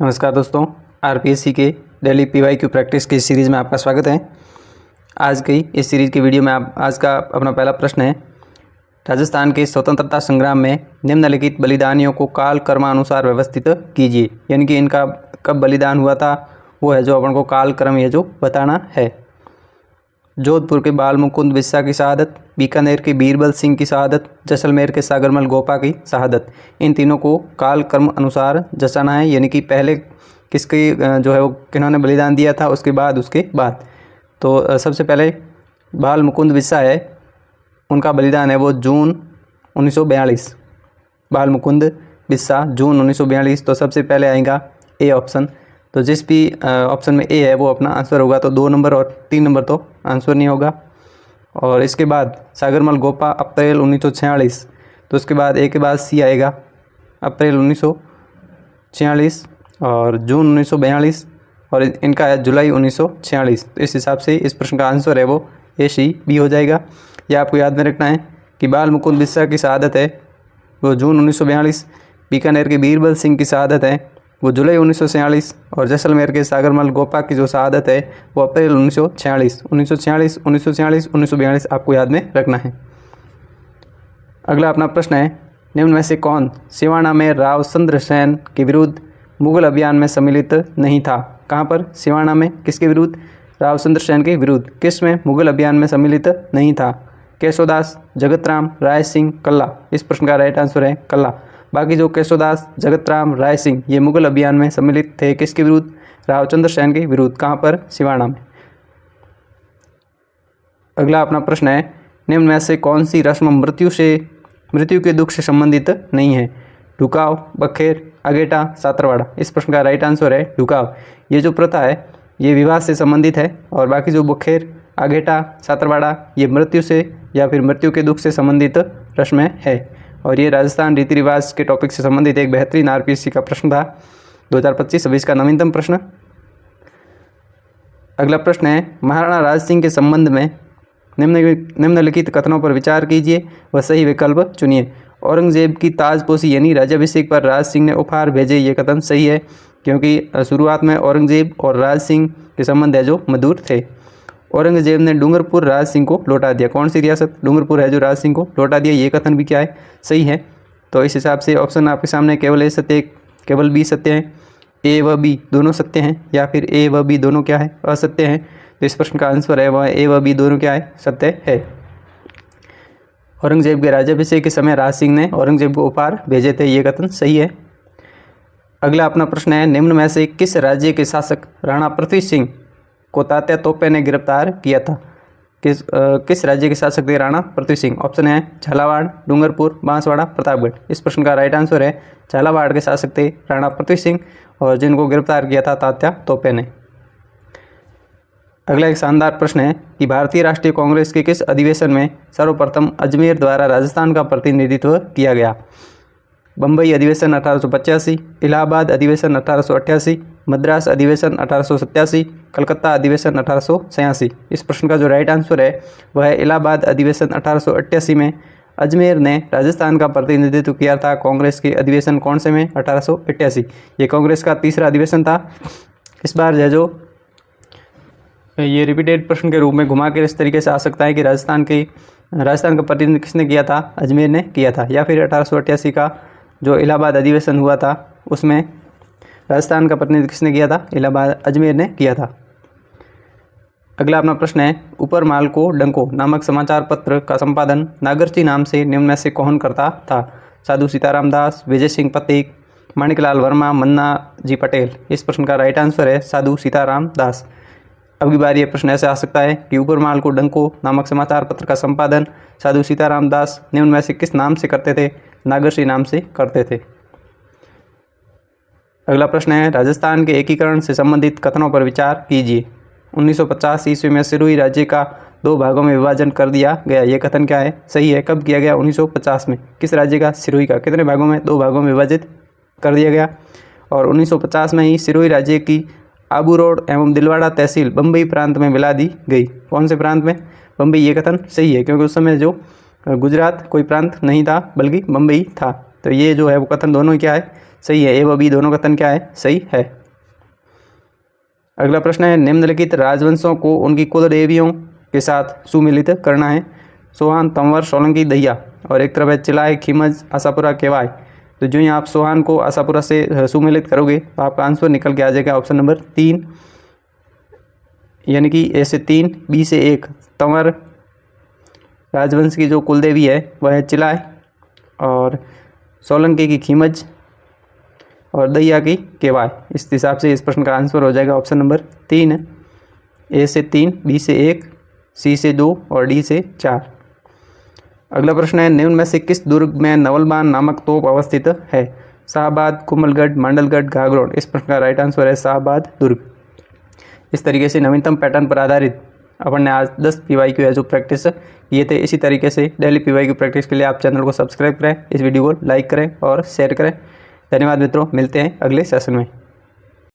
नमस्कार दोस्तों, आरपीएससी के डेली पीवाईक्यू प्रैक्टिस की सीरीज़ में आपका स्वागत है। आज की इस सीरीज़ की वीडियो में आज का अपना पहला प्रश्न है, राजस्थान के स्वतंत्रता संग्राम में निम्नलिखित बलिदानियों को काल क्रमानुसार व्यवस्थित कीजिए। यानी कि इनका कब बलिदान हुआ था वो है जो अपन को काल क्रम ये जो बताना है। जोधपुर के बाल मुकुंद बिस्सा की शहादत, बीकानेर के बीरबल सिंह की शहादत, जैसलमेर के सागरमल गोपा की शहादत, इन तीनों को काल क्रम अनुसार जचाना है। यानी कि पहले किसकी जो है वो किन्होंने बलिदान दिया था, उसके बाद तो सबसे पहले बाल मुकुंद बिस्सा है, उनका बलिदान है वो जून 1942। बाल मुकुंद बिस्सा जून 1942, तो सबसे पहले आएगा ए ऑप्शन। तो जिस भी ऑप्शन में ए है वो अपना आंसर होगा, तो 2 नंबर और 3 नंबर तो आंसर नहीं होगा। और इसके बाद सागरमल गोपा अप्रैल 1946, तो उसके बाद ए के बाद सी आएगा अप्रैल 1946 और जून 1942 और इनका है जुलाई 1946। तो इस हिसाब से इस प्रश्न का आंसर है वो ए सी बी हो जाएगा। यह आपको याद में रखना है कि बाल मुकुंद बिस्सा की शहादत है वो जून 1942, बीकानेर के बीरबल सिंह की शहादत है वो जुलाई 1946 और जैसलमेर के सागरमल गोपा की जो शहादत है वो अप्रैल 1946 आपको याद में रखना है। अगला अपना प्रश्न है, निम्न में से कौन सिवाना में राव चंद्र सेन के विरुद्ध मुगल अभियान में सम्मिलित नहीं था? कहाँ पर? सिवाना में किसके विरुद्ध? राव चंद्र सेन के विरुद्ध। किस में मुगल अभियान में सम्मिलित नहीं था? केशोदास, जगतराम, राय सिंह, कल्ला। इस प्रश्न का राइट आंसर है कल्ला। बाकी जो केशोदास, जगतराम, राय सिंह ये मुगल अभियान में सम्मिलित थे किसके विरुद्ध? रावचंद्र सेन के विरुद्ध। कहाँ पर? सिवाना में। अगला अपना प्रश्न है, निम्न में से कौन सी रस्म मृत्यु के दुख से संबंधित नहीं है? ढुकाव, बखेर, अगेटा, सातरवाड़ा। इस प्रश्न का राइट आंसर है ढुकाव। ये जो प्रथा है ये विवाह से संबंधित है और बाकी जो बखेर, अगेटा, सातरवाड़ा ये मृत्यु से या फिर मृत्यु के दुख से संबंधित रस्में है। और ये राजस्थान रीति रिवाज के टॉपिक से संबंधित एक बेहतरीन आरपीएससी का प्रश्न था 2025-26 का नवीनतम प्रश्न। अगला प्रश्न है, महाराणा राज सिंह के संबंध में निम्नलिखित कथनों पर विचार कीजिए व सही विकल्प चुनिए। औरंगजेब की ताजपोशी यानी राज्याभिषेक पर राज सिंह ने उपहार भेजे, ये कथन सही है क्योंकि शुरुआत में औरंगजेब और राज सिंह के संबंध है जो मधुर थे। औरंगजेब ने डूंगरपुर राज सिंह को लौटा दिया। कौन सी रियासत? डूंगरपुर है जो राज सिंह को लौटा दिया, ये कथन भी क्या है? सही है। तो इस हिसाब से ऑप्शन आपके सामने केवल ए सत्य केवल बी सत्य हैं, ए व बी दोनों सत्य हैं या फिर ए व बी दोनों क्या है? असत्य हैं। तो इस प्रश्न का आंसर है वह ए व बी दोनों क्या है? सत्य है। औरंगजेब के राज्याभिषेक के समय राज सिंह ने औरंगजेब को उपहार भेजे थे, ये कथन सही है। अगला अपना प्रश्न है, निम्न में से किस राज्य के शासक राणा पृथ्वी सिंह को तात्या तोपे ने गिरफ्तार किया था? किस राज्य के शासक थे राणा पृथ्वी सिंह? ऑप्शन है झालावाड़, डूंगरपुर, बांसवाड़ा, प्रतापगढ़। इस प्रश्न का राइट आंसर है झालावाड़ के शासक थे राणा पृथ्वी सिंह और जिनको गिरफ्तार किया था तात्या तोपे ने। अगला एक शानदार प्रश्न है कि भारतीय राष्ट्रीय कांग्रेस के किस अधिवेशन में सर्वप्रथम अजमेर द्वारा राजस्थान का प्रतिनिधित्व किया गया? बम्बई अधिवेशन 1885, इलाहाबाद अधिवेशन 1888, मद्रास अधिवेशन 1887, कलकत्ता अधिवेशन 1886। इस प्रश्न का जो राइट आंसर है वह है इलाहाबाद अधिवेशन 1888 में अजमेर ने राजस्थान का प्रतिनिधित्व किया था। कांग्रेस के अधिवेशन कौन से में? 1888। ये कांग्रेस का तीसरा अधिवेशन था। इस बार जो ये रिपीटेड प्रश्न के रूप में घुमा कर इस तरीके से आ सकता है कि राजस्थान का प्रतिनिधित्व किसने किया था? अजमेर ने किया था। या फिर 1888 का जो इलाहाबाद अधिवेशन हुआ था उसमें राजस्थान का प्रतिनिधित्व किसने किया था? इलाहाबाद अजमेर ने किया था। अगला अपना प्रश्न है, ऊपर माल को डंको नामक समाचार पत्र का संपादन नागरची नाम से निम्न में से कौन करता था? साधु सीताराम दास, विजय सिंह पथिक, माणिकलाल वर्मा, मन्ना जी पटेल। इस प्रश्न का राइट आंसर है साधु सीताराम दास। अब की बार ये प्रश्न ऐसे आ सकता है कि ऊपर माल को डंको नामक समाचार पत्र का संपादन साधु सीताराम दास निम्न में से किस नाम से करते थे? नागरश्री नाम से करते थे। अगला प्रश्न है, राजस्थान के एकीकरण से संबंधित कथनों पर विचार कीजिए। 1950 ईस्वी में सिरोही राज्य का 2 भागों में विभाजन कर दिया गया, ये कथन क्या है? सही है। कब किया गया? 1950 में। किस राज्य का? सिरोही का। कितने भागों में? 2 भागों में विभाजित कर दिया गया। और 1950 में ही सिरोही राज्य की आबू रोड एवं दिलवाड़ा तहसील बम्बई प्रांत में मिला दी गई। कौन से प्रांत में? बम्बई। ये कथन सही है क्योंकि उस समय जो गुजरात कोई प्रांत नहीं था बल्कि बम्बई था। तो ये जो है वो कथन दोनों ही क्या है, सही है। ए व बी दोनों कथन क्या है, सही है। अगला प्रश्न है, निम्नलिखित राजवंशों को उनकी कुल देवियों के साथ सुमिलित करना है। सोहान, तंवर, सोलंकी, दहिया। और एक तरफ है चिलाय, खीमज, आशापुरा, केवाय। तो जो यहाँ आप सोहान को आशापुरा से सुमिलित करोगे तो आपका आंसर निकल के आ जाएगा ऑप्शन नंबर 3, यानी कि ए से 3, बी से 1। तंवर राजवंश की जो कुलदेवी है वह है चिलाय, और सोलंकी की खीमज, और दहिया की केवाय। इस हिसाब से इस प्रश्न का आंसर हो जाएगा ऑप्शन नंबर 3, ए से 3, बी से 1, सी से 2 और डी से 4। अगला प्रश्न है, निम्न में से किस दुर्ग में नवलबान नामक तोप अवस्थित है? शाहबाद, कुमलगढ़, मांडलगढ़, घाघरोड। इस प्रश्न का राइट आंसर है शाहबाद दुर्ग। इस तरीके से नवीनतम पैटर्न पर आधारित अपन ने आज 10 PYQ है जो प्रैक्टिस किए थे। इसी तरीके से डेली PYQ प्रैक्टिस के लिए आप चैनल को सब्सक्राइब करें, इस वीडियो को लाइक करें और शेयर करें। धन्यवाद मित्रों, मिलते हैं अगले सेशन में।